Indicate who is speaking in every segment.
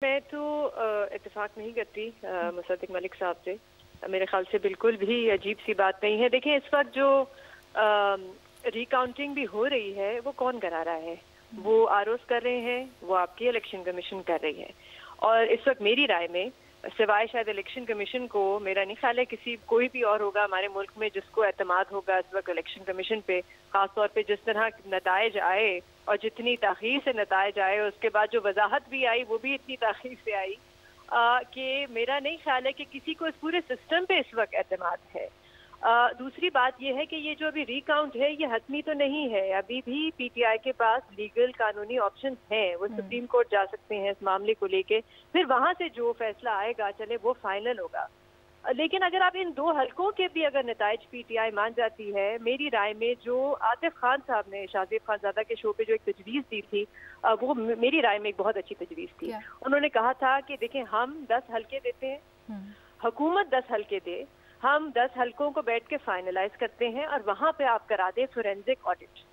Speaker 1: मैं तो इत्तेफाक नहीं करती मुसद्दिक मलिक साहब से। मेरे ख्याल से बिल्कुल भी अजीब सी बात नहीं है। देखिए, इस वक्त जो रिकाउंटिंग भी हो रही है वो कौन करा रहा है? वो आरओस कर रहे हैं, वो आपकी इलेक्शन कमीशन कर रही है। और इस वक्त मेरी राय में सिवाय शायद इलेक्शन कमीशन को, मेरा नहीं ख्याल है कोई भी और होगा हमारे मुल्क में जिसको एतमाद होगा इस वक्त इलेक्शन कमीशन पे। खासतौर पे जिस तरह नताइज आए और जितनी ताखीर से नताइज आए, उसके बाद जो वजाहत भी आई वो भी इतनी ताखीर से आई कि मेरा नहीं ख्याल है कि किसी को इस पूरे सिस्टम पे इस वक्त एतमाद है। दूसरी बात यह है कि ये जो अभी रिकाउंट है ये हतमी तो नहीं है। अभी भी पीटीआई के पास लीगल कानूनी ऑप्शंस हैं। वो सुप्रीम कोर्ट जा सकते हैं इस मामले को लेके, फिर वहां से जो फैसला आएगा चले वो फाइनल होगा। लेकिन अगर आप इन दो हलकों के भी अगर नताइज पीटीआई मान जाती है, मेरी राय में जो आतिफ खान साहब ने शाहजेब खानजादा के शो पे जो एक तजवीज़ दी थी, वो मेरी राय में एक बहुत अच्छी तजवीज़ थी। उन्होंने कहा था कि देखें, हम 10 हलके देते हैं, हुकूमत 10 हलके दे, हम 10 हलकों को बैठ के फाइनलाइज करते हैं और वहां पे आप करा दे फोरेंसिक ऑडिट।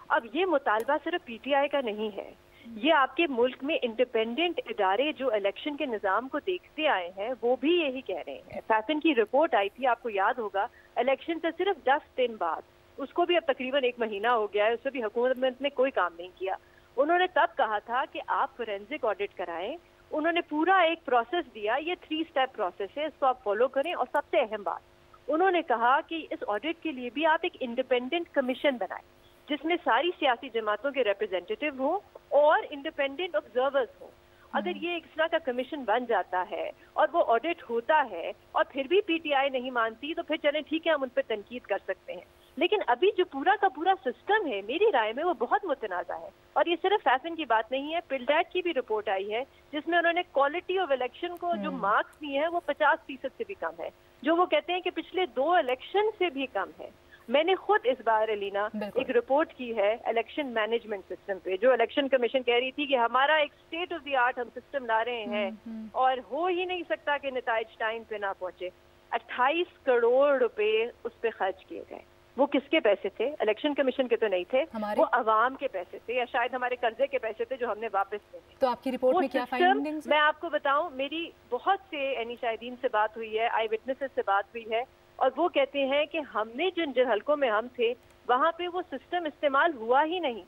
Speaker 1: अब ये मुतालबा सिर्फ पीटीआई का नहीं है, ये आपके मुल्क में इंडिपेंडेंट इदारे जो इलेक्शन के निज़ाम को देखते आए हैं वो भी यही कह रहे हैं। फैसन की रिपोर्ट आई थी, आपको याद होगा, इलेक्शन से सिर्फ 10 दिन बाद, उसको भी अब तकरीबन 1 महीना हो गया है, उससे भी हुकूमत ने कोई काम नहीं किया। उन्होंने तब कहा था कि आप फोरेंसिक ऑडिट कराएं। उन्होंने पूरा एक प्रोसेस दिया, ये 3 स्टेप प्रोसेस है, इसको आप फॉलो करें। और सबसे अहम बात, उन्होंने कहा कि इस ऑडिट के लिए भी आप एक इंडिपेंडेंट कमीशन बनाएं जिसमें सारी सियासी जमातों के रिप्रेजेंटेटिव हों और इंडिपेंडेंट ऑब्जर्वर्स हों। अगर ये एक तरह का कमीशन बन जाता है और वो ऑडिट होता है और फिर भी पीटीआई नहीं मानती, तो फिर चलें ठीक है, हम उन पर तनकीद कर सकते हैं। लेकिन अभी जो पूरा का पूरा सिस्टम है, मेरी राय में वो बहुत मुतनाज़ा है। और ये सिर्फ फैशन की बात नहीं है, पिल्डैट की भी रिपोर्ट आई है जिसमें उन्होंने क्वालिटी ऑफ इलेक्शन को जो मार्क्स दिए हैं वो 50% से भी कम है, जो वो कहते हैं कि पिछले 2 इलेक्शन से भी कम है। मैंने खुद इस बार अलीना एक रिपोर्ट की है इलेक्शन मैनेजमेंट सिस्टम पे, जो इलेक्शन कमीशन कह रही थी कि हमारा एक स्टेट ऑफ द आर्ट हम सिस्टम ला रहे हैं और हो ही नहीं सकता कि नताइज टाइम पे ना पहुंचे। 28 करोड़ रुपए उस पर खर्च किए गए। वो किसके पैसे थे? इलेक्शन कमीशन के तो नहीं थे, वो अवाम के पैसे थे, या शायद हमारे कर्जे के पैसे थे जो हमने वापस लिए।
Speaker 2: तो आपकी रिपोर्ट में क्या फाइंडिंग्स?
Speaker 1: मैं आपको बताऊं, मेरी बहुत से यानी शाहिदीन से बात हुई है, आई विटनेसेस से बात हुई है, और वो कहते हैं कि हमने जिन जिन हलकों में हम थे वहां पे वो सिस्टम इस्तेमाल हुआ ही नहीं।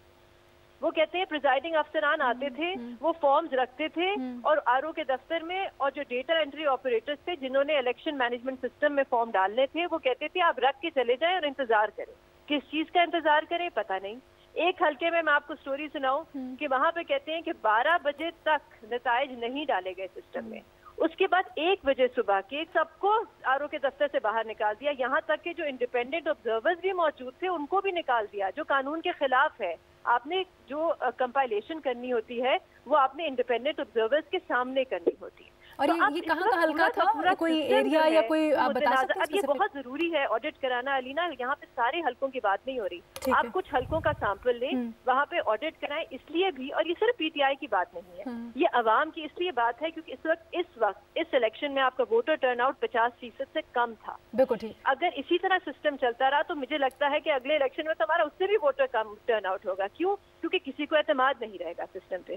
Speaker 1: वो कहते हैं प्रिजाइडिंग अफसरान आते थे, वो फॉर्म्स रखते थे और आरओ के दफ्तर में, और जो डेटा एंट्री ऑपरेटर्स थे जिन्होंने इलेक्शन मैनेजमेंट सिस्टम में फॉर्म डालने थे, वो कहते थे आप रख के चले जाएं और इंतजार करें। किस चीज का इंतजार करें पता नहीं। एक हलके में मैं आपको स्टोरी सुनाऊं कि वहां पे कहते हैं कि 12 बजे तक नताइज नहीं डाले गए सिस्टम में। उसके बाद 1 बजे सुबह के सबको आरओ के दफ्तर से बाहर निकाल दिया, यहाँ तक कि जो इंडिपेंडेंट ऑब्जर्वर्स भी मौजूद थे उनको भी निकाल दिया, जो कानून के खिलाफ है। आपने जो कंपाइलेशन करनी होती है वो आपने इंडिपेंडेंट ऑब्जर्वर्स के सामने करनी होती है।
Speaker 2: और
Speaker 1: तो
Speaker 2: ये कहाँ का हल्का था? पूरा कोई एरिया या कोई आप बता सकते हैं?
Speaker 1: अब ये बहुत जरूरी है ऑडिट कराना अलीना, यहाँ पे सारे हलकों की बात नहीं हो रही। आप कुछ हलकों का सैंपल लें, वहाँ पे ऑडिट कराएं, इसलिए भी। और ये सिर्फ पीटीआई की बात नहीं है, ये अवाम की इसलिए बात है क्योंकि इस वक्त इस इलेक्शन में आपका वोटर टर्नआउट 50% से कम था।
Speaker 2: बिल्कुल ठीक।
Speaker 1: अगर इसी तरह सिस्टम चलता रहा तो मुझे लगता है कि अगले इलेक्शन में तो हमारा उससे भी वोटर कम टर्नआउट होगा। क्यों? क्योंकि किसी को एतमाद नहीं रहेगा सिस्टम पे।